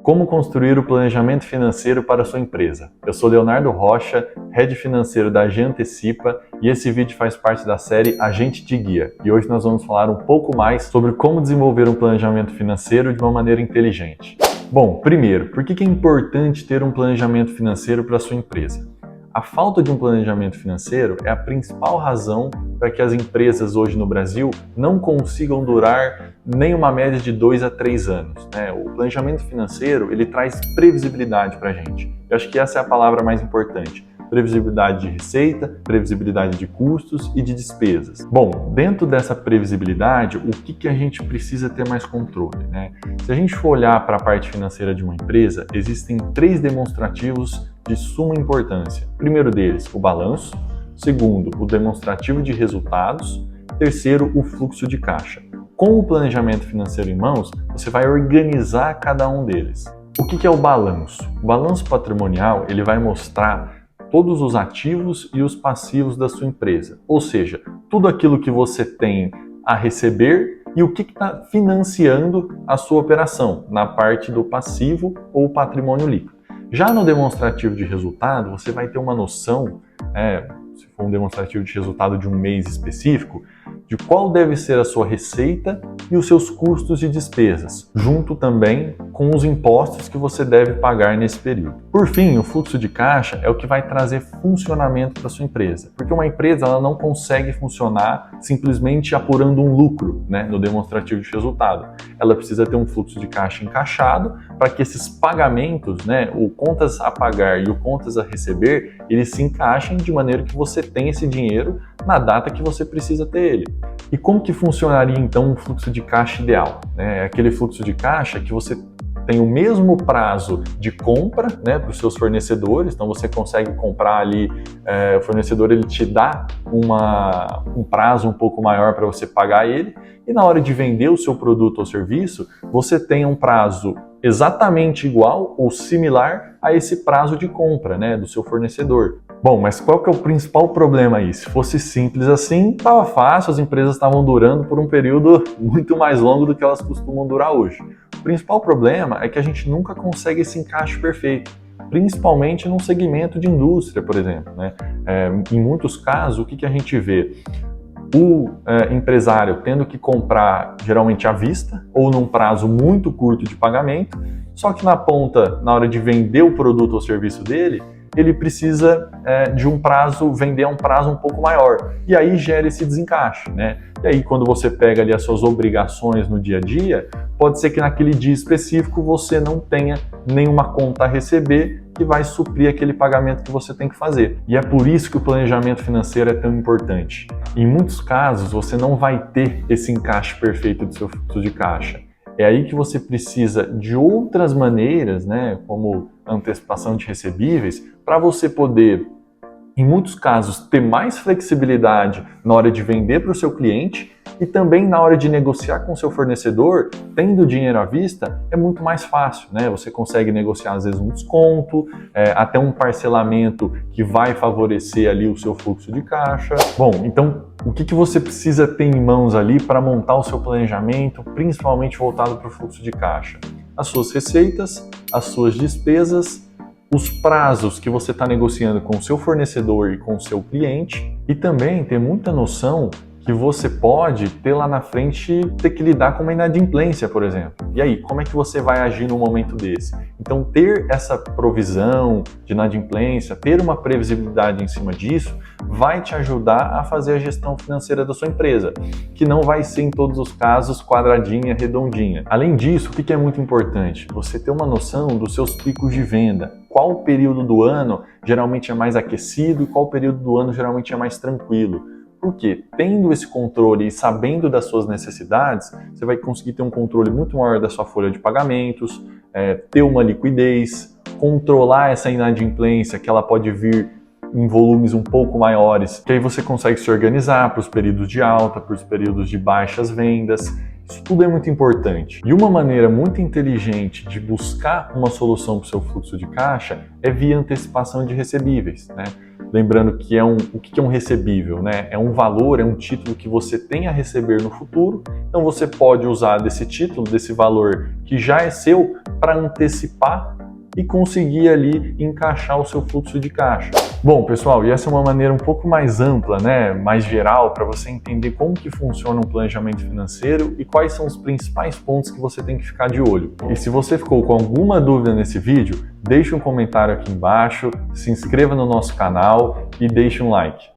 Como construir o planejamento financeiro para a sua empresa? Eu sou Leonardo Rocha, Head Financeiro da AG Antecipa, e esse vídeo faz parte da série A Gente Te Guia. E hoje nós vamos falar um pouco mais sobre como desenvolver um planejamento financeiro de uma maneira inteligente. Bom, primeiro, por que é importante ter um planejamento financeiro para a sua empresa? A falta de um planejamento financeiro é a principal razão para que as empresas hoje no Brasil não consigam durar nem uma média de 2 a 3 anos. O planejamento financeiro, ele traz previsibilidade para a gente. Eu acho que essa é a palavra mais importante. Previsibilidade de receita, previsibilidade de custos e de despesas. Bom, dentro dessa previsibilidade, o que a gente precisa ter mais controle? Se a gente for olhar para a parte financeira de uma empresa, existem 3 demonstrativos de suma importância. O primeiro deles, o balanço. Segundo, o demonstrativo de resultados. Terceiro, o fluxo de caixa. Com o planejamento financeiro em mãos, você vai organizar cada um deles. O que é o balanço? O balanço patrimonial, ele vai mostrar todos os ativos e os passivos da sua empresa. Ou seja, tudo aquilo que você tem a receber e o que está financiando a sua operação, na parte do passivo ou patrimônio líquido. Já no demonstrativo de resultado, você vai ter uma noção, se for um demonstrativo de resultado de um mês específico, de qual deve ser a sua receita e os seus custos e despesas, junto também com os impostos que você deve pagar nesse período. Por fim, o fluxo de caixa é o que vai trazer funcionamento para sua empresa, porque uma empresa ela não consegue funcionar simplesmente apurando um lucro no demonstrativo de resultado. Ela precisa ter um fluxo de caixa encaixado para que esses pagamentos, o contas a pagar e o contas a receber, eles se encaixem de maneira que você tenha esse dinheiro na data que você precisa ter ele. E como que funcionaria então um fluxo de caixa ideal? É aquele fluxo de caixa que você tem o mesmo prazo de compra para os seus fornecedores, então você consegue comprar ali, o fornecedor ele te dá um prazo um pouco maior para você pagar ele, e na hora de vender o seu produto ou serviço, você tem um prazo exatamente igual ou similar a esse prazo de compra do seu fornecedor. Bom, mas qual que é o principal problema aí? Se fosse simples assim, estava fácil, as empresas estavam durando por um período muito mais longo do que elas costumam durar hoje. O principal problema é que a gente nunca consegue esse encaixe perfeito, principalmente num segmento de indústria, por exemplo. Em muitos casos, o que a gente vê? O empresário tendo que comprar geralmente à vista ou num prazo muito curto de pagamento, só que na ponta, na hora de vender o produto ou serviço dele, ele precisa de um prazo, vender a um prazo um pouco maior. E aí gera esse desencaixe. E aí quando você pega ali as suas obrigações no dia a dia, pode ser que naquele dia específico você não tenha nenhuma conta a receber que vai suprir aquele pagamento que você tem que fazer. E é por isso que o planejamento financeiro é tão importante. Em muitos casos, você não vai ter esse encaixe perfeito do seu fluxo de caixa. É aí que você precisa de outras maneiras, como antecipação de recebíveis, para você poder, em muitos casos, ter mais flexibilidade na hora de vender para o seu cliente e também na hora de negociar com o seu fornecedor, tendo dinheiro à vista, é muito mais fácil. Você consegue negociar, às vezes, um desconto, até um parcelamento que vai favorecer ali o seu fluxo de caixa. Bom, então, o que você precisa ter em mãos ali para montar o seu planejamento, principalmente voltado para o fluxo de caixa? As suas receitas, as suas despesas, os prazos que você está negociando com o seu fornecedor e com o seu cliente, e também ter muita noção que você pode ter lá na frente ter que lidar com uma inadimplência, por exemplo. E aí, como é que você vai agir num momento desse? Então, ter essa provisão de inadimplência, ter uma previsibilidade em cima disso, vai te ajudar a fazer a gestão financeira da sua empresa, que não vai ser em todos os casos quadradinha, redondinha. Além disso, o que é muito importante? Você ter uma noção dos seus picos de venda. Qual período do ano geralmente é mais aquecido e qual período do ano geralmente é mais tranquilo. Porque tendo esse controle e sabendo das suas necessidades, você vai conseguir ter um controle muito maior da sua folha de pagamentos, ter uma liquidez, controlar essa inadimplência que ela pode vir em volumes um pouco maiores, que aí você consegue se organizar para os períodos de alta, para os períodos de baixas vendas. Isso tudo é muito importante. E uma maneira muito inteligente de buscar uma solução para o seu fluxo de caixa é via antecipação de recebíveis. Lembrando que o que é um recebível, né? É um valor, é um título que você tem a receber no futuro. Então você pode usar desse título, desse valor que já é seu, para antecipar e conseguir ali encaixar o seu fluxo de caixa. Bom, pessoal, e essa é uma maneira um pouco mais ampla, né, mais geral, para você entender como que funciona um planejamento financeiro e quais são os principais pontos que você tem que ficar de olho. E se você ficou com alguma dúvida nesse vídeo, deixe um comentário aqui embaixo, se inscreva no nosso canal e deixe um like.